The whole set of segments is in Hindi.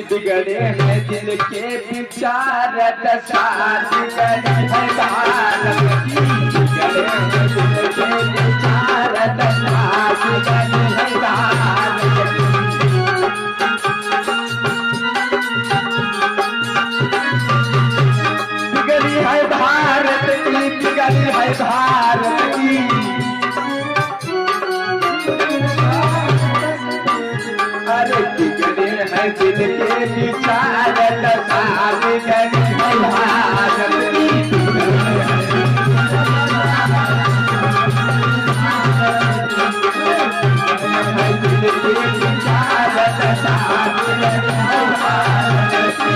बिगड़े हैं दिल के विचार दशा बिगड़े हैं भारत की बिगड़े हैं दिल के विचार दशा बिगड़े हैं भारत की बिगड़ी है भारत की बिगड़ी है भारत की अरे बिगड़े हैं दिल के विचार दशा बिगड़ी है भारत की दिल के विचार दशा बिगड़ी है भारत की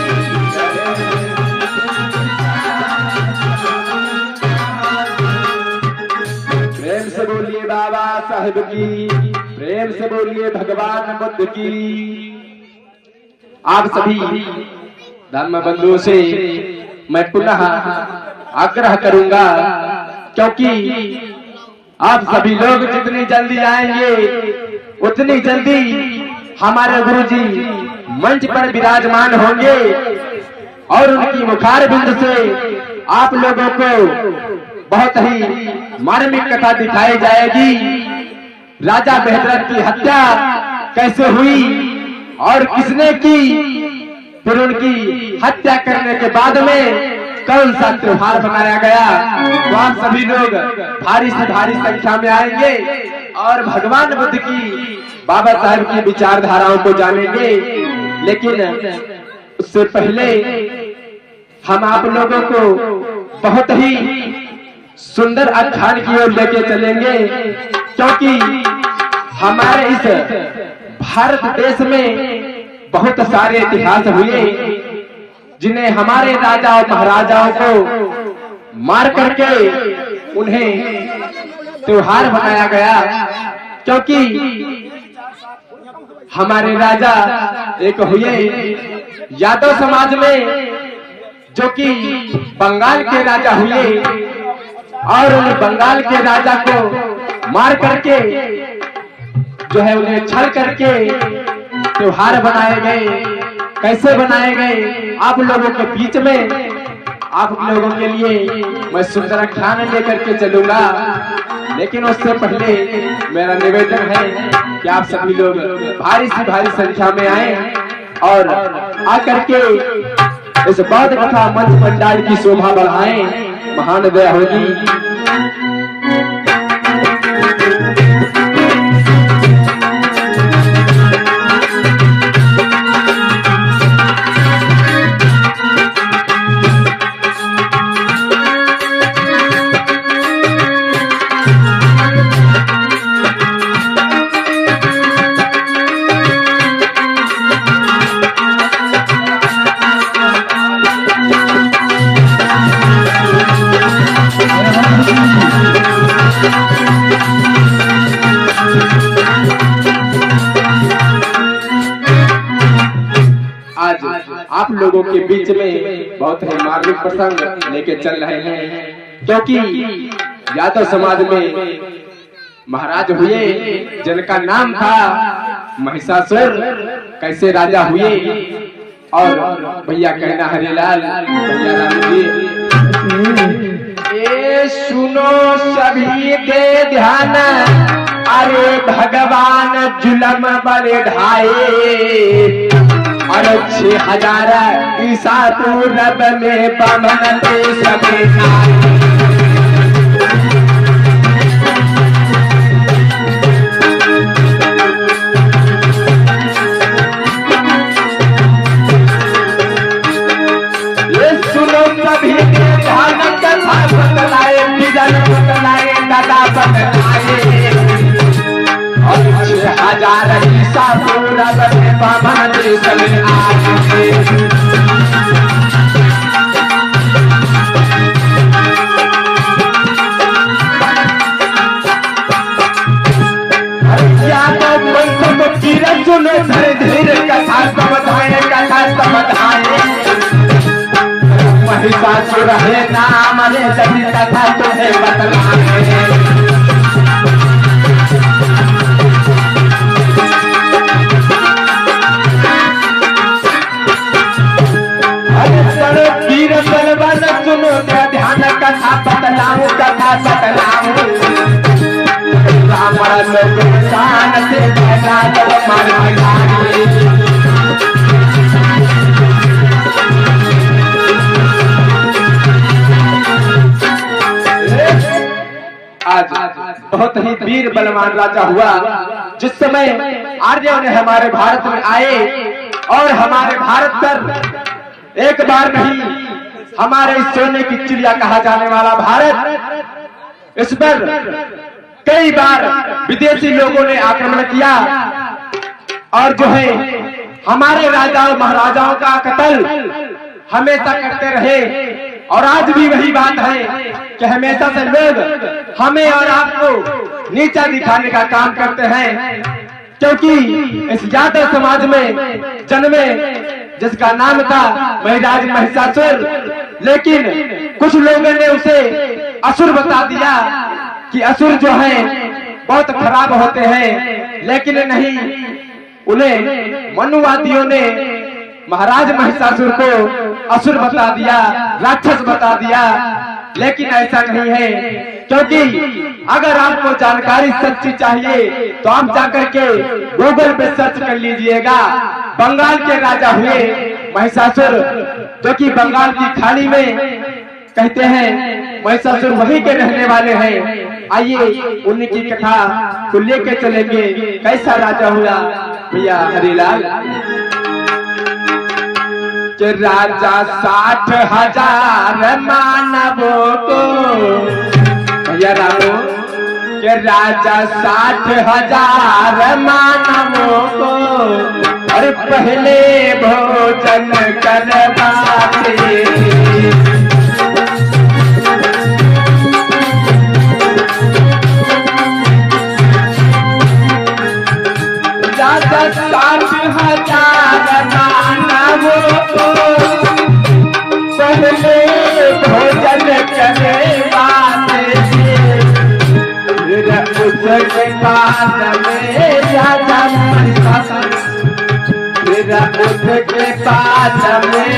प्रेम से बोलिए बाबा साहेब की प्रेम से बोलिए भगवान बुद्ध की। आप सभी धर्म बंधुओं से मैं पुनः आग्रह करूंगा, क्योंकि आप सभी लोग जितनी जल्दी आएंगे उतनी जल्दी हमारे गुरुजी मंच पर विराजमान होंगे और उनकी मुखारबिंद से आप लोगों को बहुत ही मार्मिक कथा दिखाई जाएगी। राजा बृहद्रथ की हत्या कैसे हुई और किसने की, फिर उनकी हत्या करने के बाद में कौन सा त्योहार मनाया गया। तो आप सभी लोग भारी से भारी संख्या में आएंगे और भगवान बुद्ध की बाबा साहब की विचारधाराओं को जानेंगे। लेकिन उससे पहले हम आप लोगों को बहुत ही सुंदर आख्यान की ओर लेके चलेंगे, क्योंकि हमारे इस भारत देश में बहुत सारे इतिहास हुए जिन्हें हमारे राजा और महाराजाओं को मार करके उन्हें त्योहार बनाया गया। क्योंकि हमारे राजा एक हुए यादव समाज में, जो कि बंगाल के राजा हुए और उन बंगाल के राजा को मार करके जो है उन्हें छल करके त्योहार बनाए गए। कैसे बनाए गए आप लोगों के बीच में आप लोगों के लिए मैं सुंदर आख्यान लेकर के चलूंगा। लेकिन उससे पहले मेरा निवेदन है कि आप सभी लोग भारी से भारी संख्या में आए और आकर के इस बौद्ध कथा मंच पंडाल की शोभा बढ़ाएं। महान दया होगी। आज आप लोगों के बीच में बहुत ही मार्मिक प्रसंग लेके चल रहे हैं, क्योंकि यादव समाज में महाराज हुए जिनका नाम था महिषासुर। कैसे राजा हुए और भैया कहना हरिलाल भैया राम जी। ए सुनो सभी के ध्यान, अरे भगवान जुलम बड़े ढाए और 6000 ईसा पूरब में पवन देश में आए। ये सुनो सभी के ध्यान, कथा बतलाए बिजन बतलाए दादा बतलाए और 6000 ईसा पूरब में पवन देश में आए। सुनो धीरे धीरे कथा समझाए, कथा समझाए। महिषासुर है नाम रे, जब कथा तुम्हें बतलाए। शान से पैदा जब मार आज बहुत ही वीर बलवान राजा हुआ जिस समय आर्यों ने हमारे भारत में आए और हमारे भारत पर एक बार नहीं हमारे सोने की चिड़िया कहा जाने वाला भारत, इस पर कई बार विदेशी लोगों ने आक्रमण किया और जो है हमारे राजाओं महाराजाओं का कत्ल हमेशा करते रहे। और आज भी वही बात है कि हमेशा से लोग हमें और आपको नीचा दिखाने का काम करते हैं, क्योंकि इस यादव समाज में जन्मे जिसका नाम था महाराज महिषासुर, लेकिन कुछ लोगों ने उसे असुर बता दिया कि असुर जो है बहुत खराब होते हैं, लेकिन नहीं, उन्हें मनुवादियों ने महाराज महिषासुर को असुर बता दिया, राक्षस बता दिया। लेकिन ऐसा नहीं है, क्योंकि अगर आपको जानकारी सच्ची चाहिए तो आप जाकर के गूगल पे सर्च कर लीजिएगा। बंगाल के राजा हुए महिषासुर, जो कि बंगाल की खाड़ी में कहते हैं महिषासुर वहीं के रहने वाले हैं। आइए उनकी कथा को लेके चलेंगे, कैसा राजा हुआ भैया हरिलाल। कि राजा 60,000 मानवों को, भैया रामो, कि राजा 60,000 मानवों को और पहले भोजन करवाते, राजा 60,000 मानवों को पहले भोजन करवाते, फिर उसके बाद में राजा महिषासुर, फिर उसके बाद में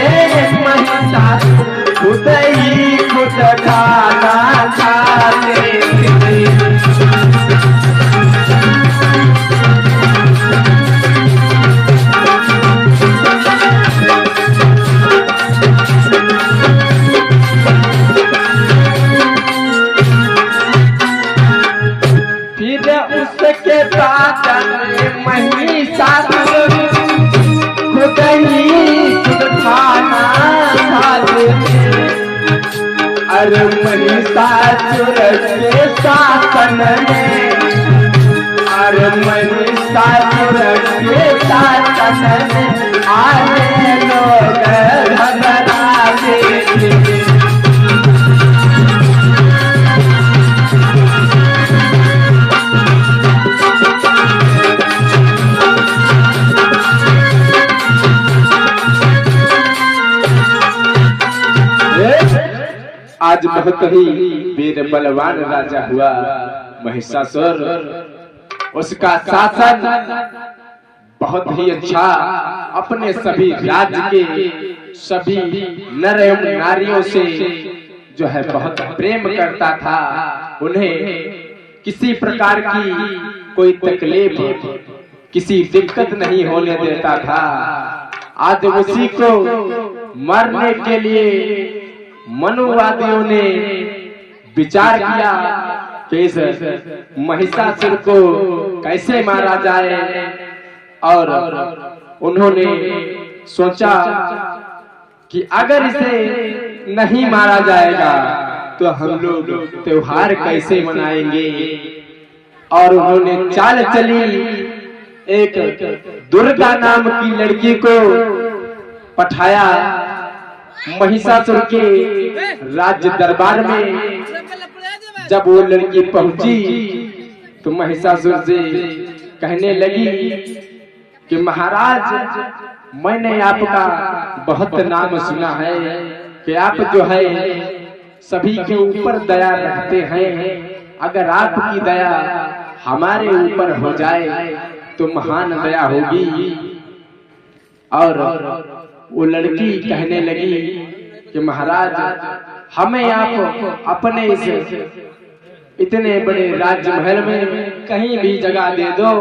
महिषासुर खुद ही खुद खाना खाते थे। उसके बाद महिषासुर खुद ही खुद खाना खाते थे। अरे महिषासुर के शासन में, अरे महिषासुर के शासन में आने लोग घबराते थे। आज बहुत ही वीर बलवान राजा हुआ महिषासुर, उसका शासन बहुत ही अच्छा, अपने सभी राज्य के सभी नर एवं नारियों से जो है बहुत प्रेम करता था। उन्हें किसी प्रकार की कोई तकलीफ, किसी दिक्कत नहीं होने देता था। आज उसी को मारने के लिए मनुवादियों ने विचार किया कि इस महिषासुर को कैसे मारा जाए, और उन्होंने सोचा कि अगर इसे नहीं मारा जाएगा तो हम लोग त्योहार कैसे मनाएंगे। और उन्होंने चाल चली, एक दुर्गा नाम की लड़की को पठाया महिषासुर के राज्य दरबार में। जब वो लड़की पहुंची तो महिषासुर से कहने लगी कि महाराज, मैंने आपका बहुत नाम सुना है कि आप जो है सभी के ऊपर दया रखते हैं। अगर आपकी दया हमारे ऊपर हो जाए तो महान दया होगी। और वो लड़की कहने लगी कि महाराज, हमें आप अपने इस इतने बड़े राजमहल में कहीं भी जगह दे दो,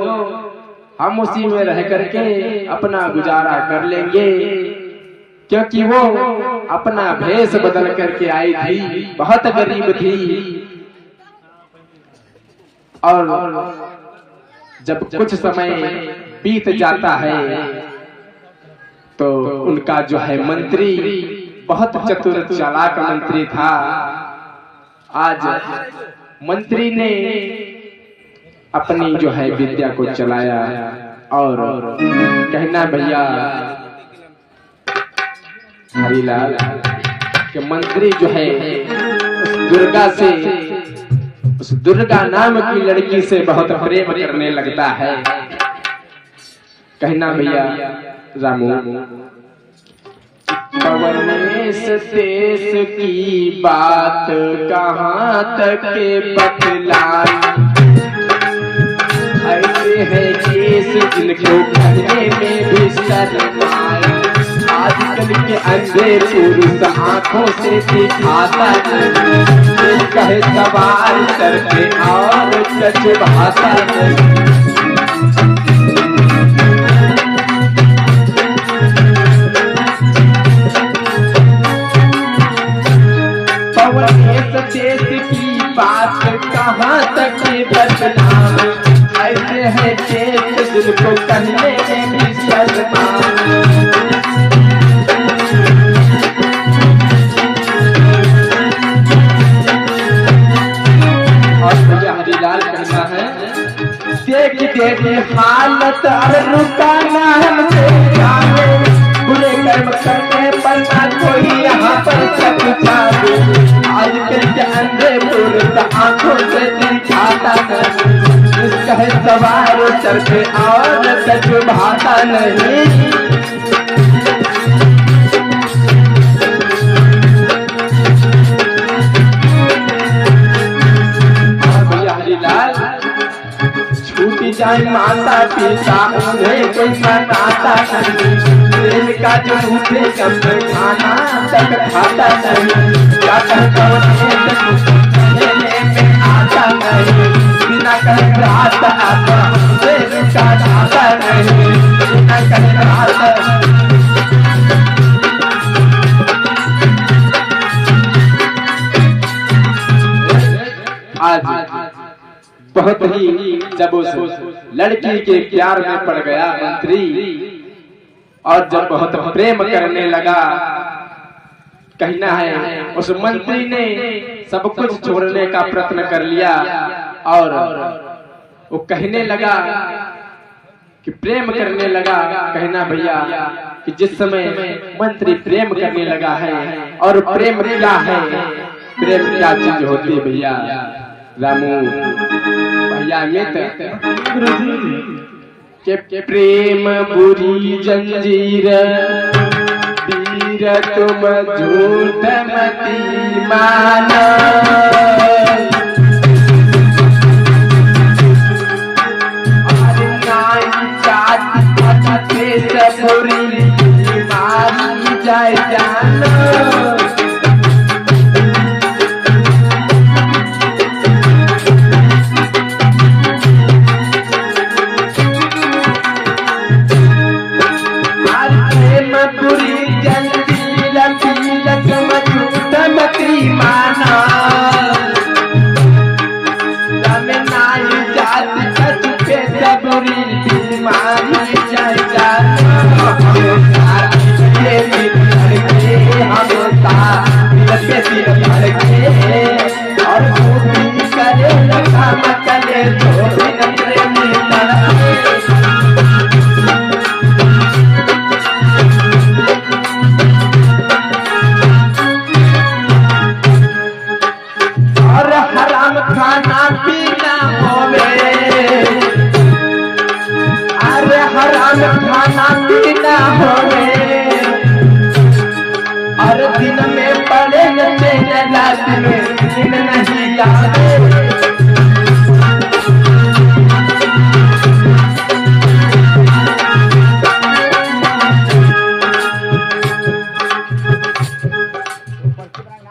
हम उसी में रह करके अपना गुजारा कर लेंगे, क्योंकि वो अपना भेष बदल करके आई थी, बहुत गरीब थी। और जब कुछ समय बीत जाता है तो उनका जो है मंत्री बहुत चतुर चालाक मंत्री था। आज मंत्री ने अपनी जो है विद्या को चलाया और कहना भैया हरिलाल कि मंत्री जो है उस दुर्गा नाम की लड़की से बहुत प्रेम करने लगता है। कहना भैया रामू कवनेस देश की बात कहाँ तक बतलाई, ऐसे है केस जिनको कहने में भी शर्म आए। आजकल के अंधे पुरुष आंखों से दिखाता नहीं, कहे सवार करके और सच भाषा नहीं। देश की बात कहाँ तक बदनाम, ऐसे है देश जिनको कहने में भी शर्म आए। हरिलाल कहना है देख देख हालत रुकाना हमसे जाने, बुरे कर्म करने पर ना कोई यहाँ पर सब जाने। आजकल के अंधे पुरुष आंखों से दिखाता नहीं, कहे सवार चढ़ते और सच भाता नहीं। छूट जाए माता पिता उन्हें कोई मनाता नहीं, प्रेम का जो मुझे कम खाना तक खाता नहीं। क्या कहता में आता नहीं, बिना कह आता आता प्रेम का आता नहीं, बिना कह आता। आज बहुत ही जब उस लड़की के प्यार में पड़ गया मंत्री और जब बहुत प्रेम करने लगा, कहना है उस मंत्री ने सब कुछ छोड़ने का प्रयत्न कर लिया और वो कहने लगा कि प्रेम करने लगा। कहना भैया कि जिस समय मंत्री प्रेम करने लगा है, और प्रेम क्या है, प्रेम क्या चीज होती है भैया रामू भैया के प्रेम बुरी जंजीर वीर तुम झूठ मती माना, बुरी मारी जाए जाना। खाना पीना होवे और दिन में पड़े रात में दिन नहीं आवे।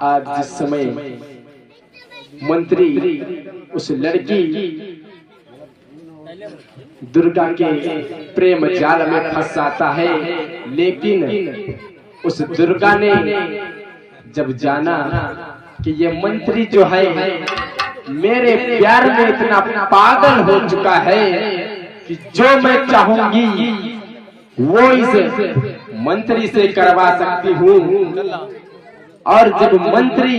आज जिस समय मंत्री उस लड़की दुर्गा के प्रेम जाल में फंस जाता है। लेकिन उस दुर्गा ने जब जाना कि ये मंत्री जो है मेरे प्यार में इतना पागल हो चुका है कि जो मैं चाहूंगी वो इस मंत्री से करवा सकती हूँ। और जब मंत्री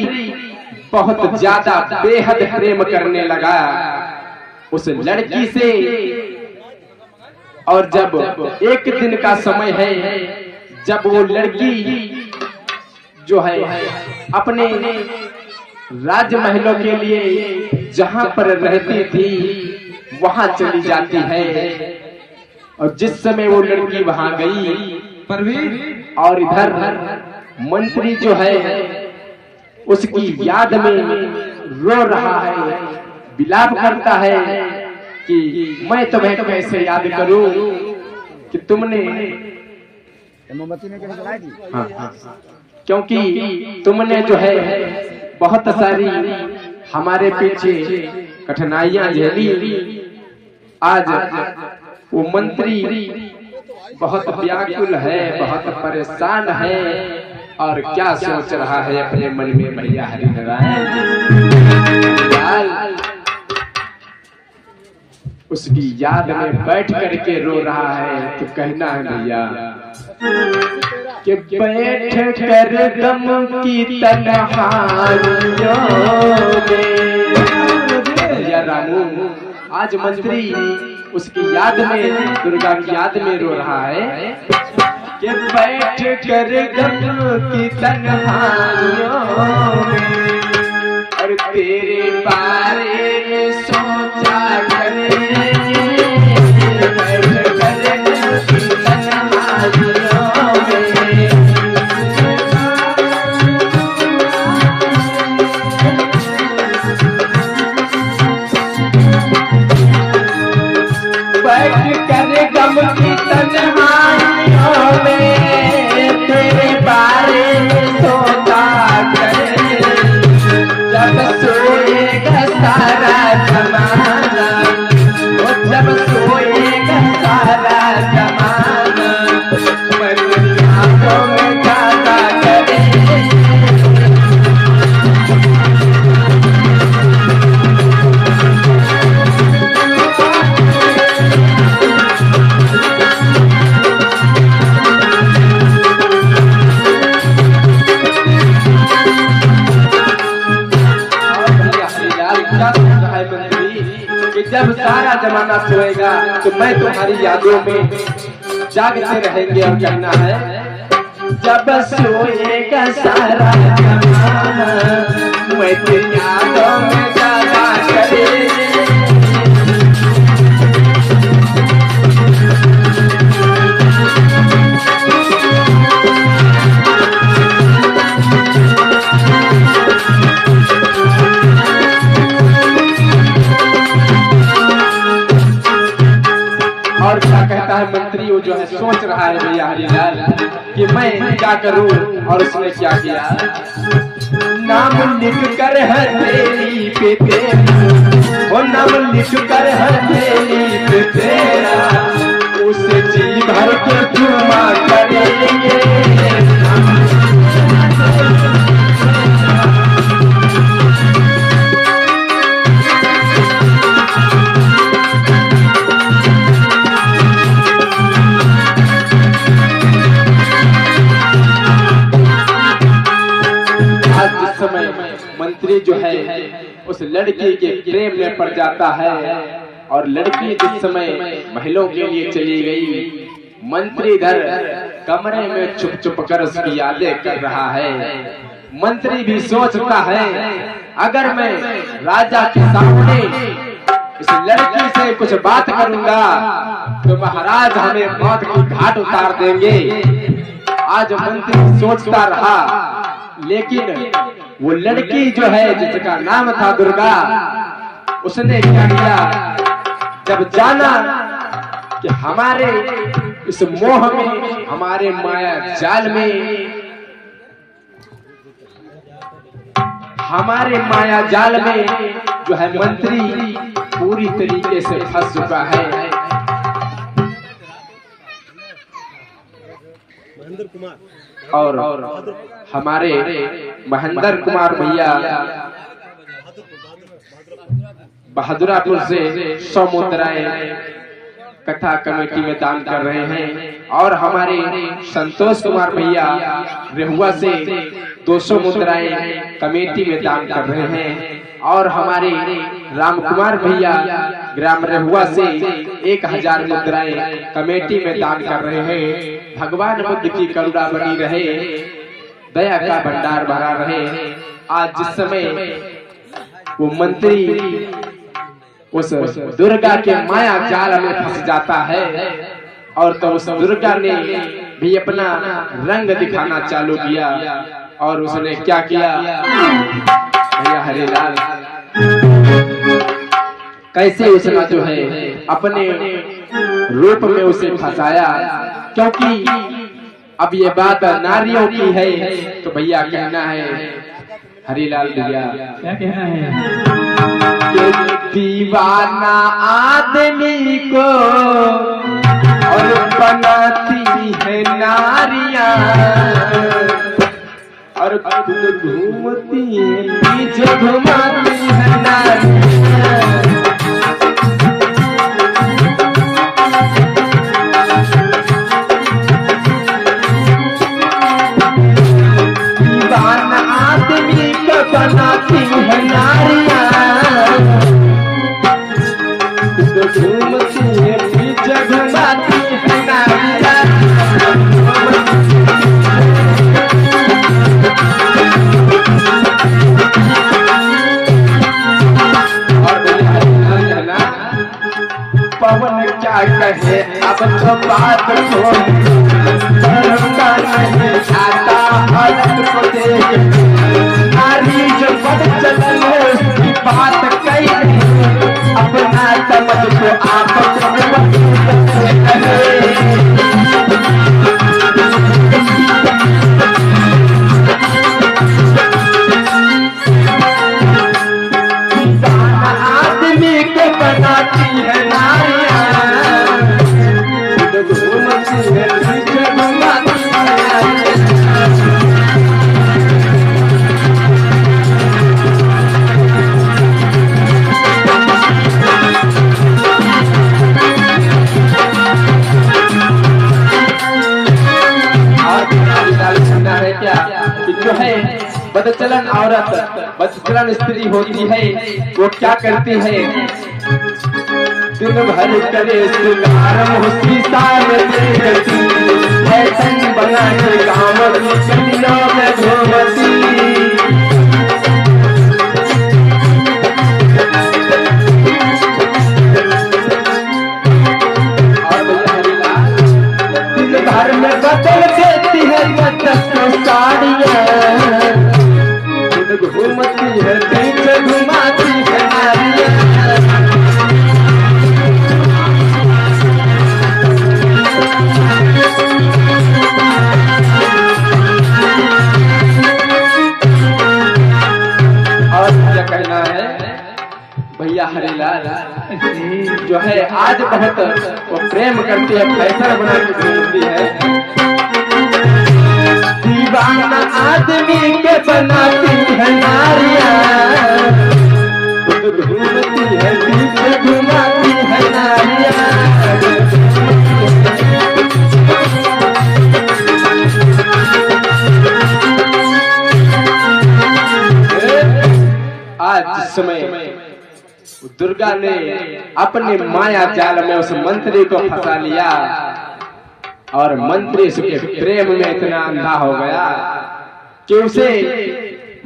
बहुत ज्यादा बेहद प्रेम करने लगा उस लड़की से, और जब एक दिन का समय है जब वो लड़की जो है अपने राजमहलों के लिए जहां पर रहती थी वहां चली जाती है, और जिस समय वो लड़की वहां गई और इधर मंत्री जो है उसकी याद में रो रहा है, विलाप करता है कि मैं तुम्हें कैसे याद करूं कि तुमने मोमबत्ती में कैसे जलाई थी। हाँ, क्योंकि तुमने जो है बहुत सारी हमारे पीछे कठिनाइयां झेली। आज वो मंत्री बहुत व्याकुल है, बहुत परेशान है और क्या सोच रहा है अपने मन में भैया हरिनारायण। उसकी याद में बैठ करके रो रहा है। तो कहना है भैया कि बैठ कर गम की तन्हाइयों में भैया रामू, आज मंत्री उसकी याद में, दुर्गा की याद में रो रहा है कि बैठ कर गम की तन्हाइयों में और तेरे बारे में सोचा करे, बैठ कर गम की तन्हाइयों में। बैठ कर गम की तन्हाइयों में तेरे बारे में सोचा करे, जब सोएगा सारा जमाना, जब सोएगा सारा जमाना, मेरी आंखों में जागा करे। जब सारा जमाना सोएगा तो मैं तुम्हारी यादों में जागते रहेंगे। और कहना है जब सोएगा सारा जमाना मैं तेरी यादों में जागा करेंगे। और क्या कहता है मंत्री, वो जो है सोच रहा है भैया हरिलाल कि मैं क्या करूं, और उसने क्या किया, नाम लिख कर हथेली पे तेरा, वो नाम लिख कर हथेली पे तेरा, उसे जी भर के चुमा करेंगे। मंत्री जो है उस लड़की के प्रेम में पड़ जाता है, और लड़की जिस समय महलों के लिए चली गई, मंत्री इधर कमरे में छुप छुप कर उसकी यादें कर रहा है। मंत्री भी सोचता है अगर मैं राजा के सामने इस लड़की से कुछ बात करूंगा तो महाराज हमें मौत की घाट उतार देंगे। आज मंत्री सोचता रहा, लेकिन वो लड़की जो है जिसका नाम था दुर्गा, उसने क्या किया, जब जाना कि हमारे इस मोह में, हमारे माया जाल में हमारे माया जाल में जो है मंत्री पूरी तरीके से फंस चुका है। और हमारे महेंद्र कुमार भैया बहादुरापुर से 100 मुद्राएं कथा कमेटी में दान कर रहे हैं। और हमारे संतोष कुमार भैया रेहुआ से 200 मुद्राएं कमेटी में दान कर रहे हैं। और हमारे राम कुमार भैया ग्राम रेहुआ से 1000 मुद्राएं कमेटी में दान कर रहे हैं। भगवान बुद्ध की करुणा बनी रहे, दया का भंडार भरा रहे। आज जिस समय वो मंत्री उस दुर्गा के माया जाल में फंस जाता है, और तो उस दुर्गा ने भी अपना रंग दिखाना चालू किया। और उसने क्या किया भैया हरिलाल, कैसे उसने जो है अपने रूप में उसे फंसाया। क्योंकि अब ये बात नारियों की है, तो भैया कहना है हरिलाल भैया क्या कहना है कि दीवाना आदमी को और बनाती है नारियां, और खुद घूमती है पीछे घुमाती है नारियां। दीवाना आदमी को बनाती है नारियां, घूमती है पीछे घुमाती है नारियां। पवन क्या कहे अब तो बात को का नहीं आता, हालत को देख नारी जो बढ़ चलन है उसकी बात कही नहीं। अपना समझ को आप आदमी को बनाती है नारियां, घूमती है पीछे घुमाती है। क्या कि जो है बदचलन औरत, बदचलन स्त्री होती है, वो क्या करती है, दिन भर करे श्रृंगार मुस्ती सारे देखती, फैशन बना के गाँव गलियों में घूमती। दिन भर में बदल देती है साड़ियां, घूमती है पीछे घुमाती है नारियां। और क्या कहना है भैया हरिलाल जो है आज बहुत वो प्रेम करती है, फैशन बना के घूमती है। दीवाना आदमी के बनाती है नारियां, खुद घूमती है पीछे घुमाती है नारियां। आज जिस समय दुर्गा ने अपने माया जाल में उस मंत्री को फंसा लिया, और मंत्री उसके प्रेम में इतना अंधा हो गया कि उसे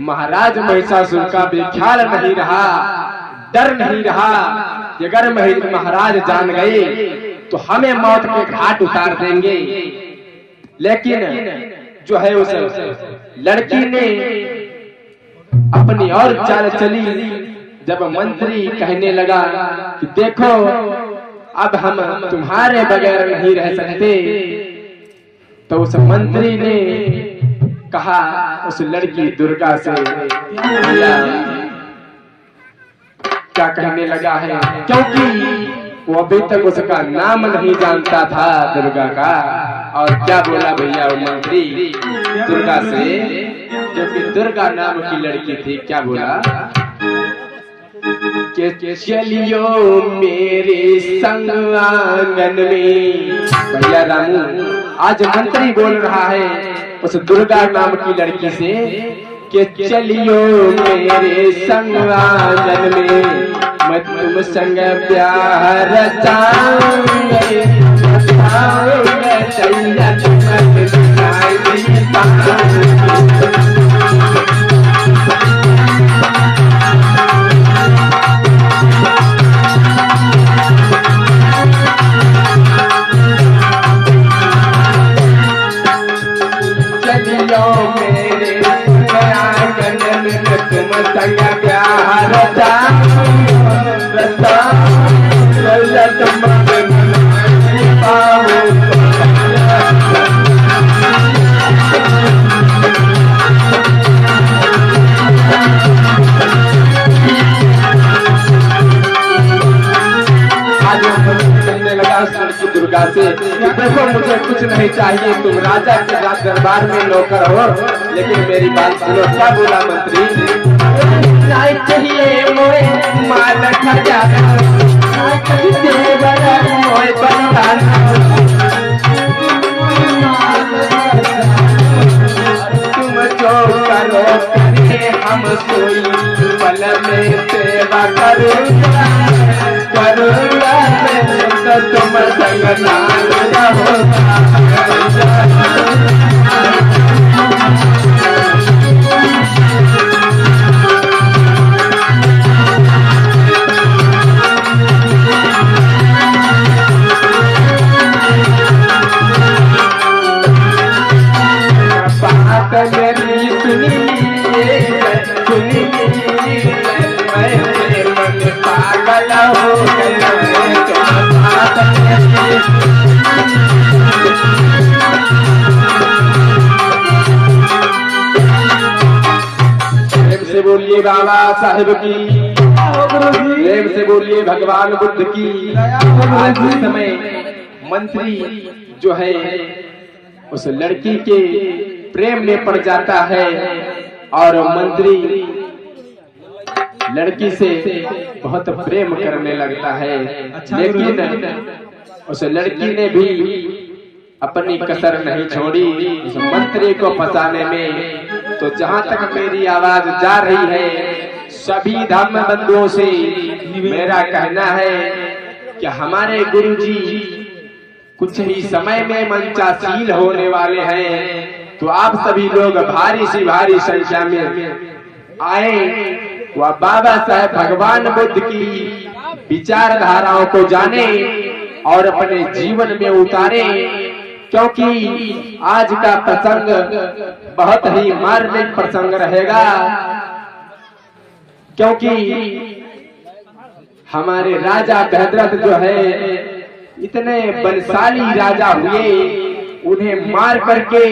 महाराज महिषासुर का भी ख्याल नहीं रहा, डर नहीं रहा कि अगर महाराज जान गए तो हमें मौत के घाट उतार देंगे। लेकिन जो है उस लड़की ने अपनी और चाल चली। जब मंत्री कहने लगा कि देखो अब हम तुम्हारे बगैर नहीं रह सकते, तो उस मंत्री ने कहा उस लड़की दुर्गा से, भैया क्या कहने लगा है, क्योंकि वो अभी तक उसका नाम नहीं जानता था दुर्गा का। और क्या बोला भैया वो मंत्री दुर्गा से, जो कि दुर्गा नाम की लड़की थी, क्या बोला कि चलियो मेरे संग आंगन में। भैया रामू आज मंत्री बोल रहा है उस दुर्गा नाम की लड़की से कि चलियो मेरे संग आंगन में, मैं तुम संग प्यार रचाऊंगी, चलियो मेरे आंगन में तुम संग प्यार दुर्गा से, देखो मुझे कुछ नहीं चाहिए, तुम राजा के दरबार में नौकर हो, लेकिन मेरी बात सुनो। क्या बोला मंत्री, चाहिए मोए माल खजाना, मोए बंधाना, तुम जो करो करे हम सोई, पल में सेवा करूंगा करूंगा, तो तुम संग नाना होगा। बात मेरी सुनिए सुनिए, मैं मन पागल हो गया, प्रेम से बोलिए बाबा साहेब की, प्रेम से बोलिए भगवान बुद्ध की। आज के समय मंत्री जो है उस लड़की के प्रेम में पड़ जाता है और मंत्री लड़की से बहुत प्रेम करने लगता है। लेकिन उस लड़की ने भी अपनी कसर नहीं छोड़ी उस मंत्री को फंसाने में। तो जहां तक मेरी आवाज जा रही है, सभी धर्म बंधुओं से मेरा कहना है कि हमारे गुरुजी कुछ ही समय में मंचासीन होने वाले हैं। तो आप सभी लोग भारी सी भारी संख्या में आए, वह बाबा साहेब भगवान बुद्ध की विचारधाराओं को जाने और अपने जीवन में उतारे, क्योंकि आज का प्रसंग बहुत ही मार्मिक प्रसंग रहेगा। क्योंकि हमारे राजा भद्रथ जो है इतने बलशाली राजा हुए, उन्हें मार करके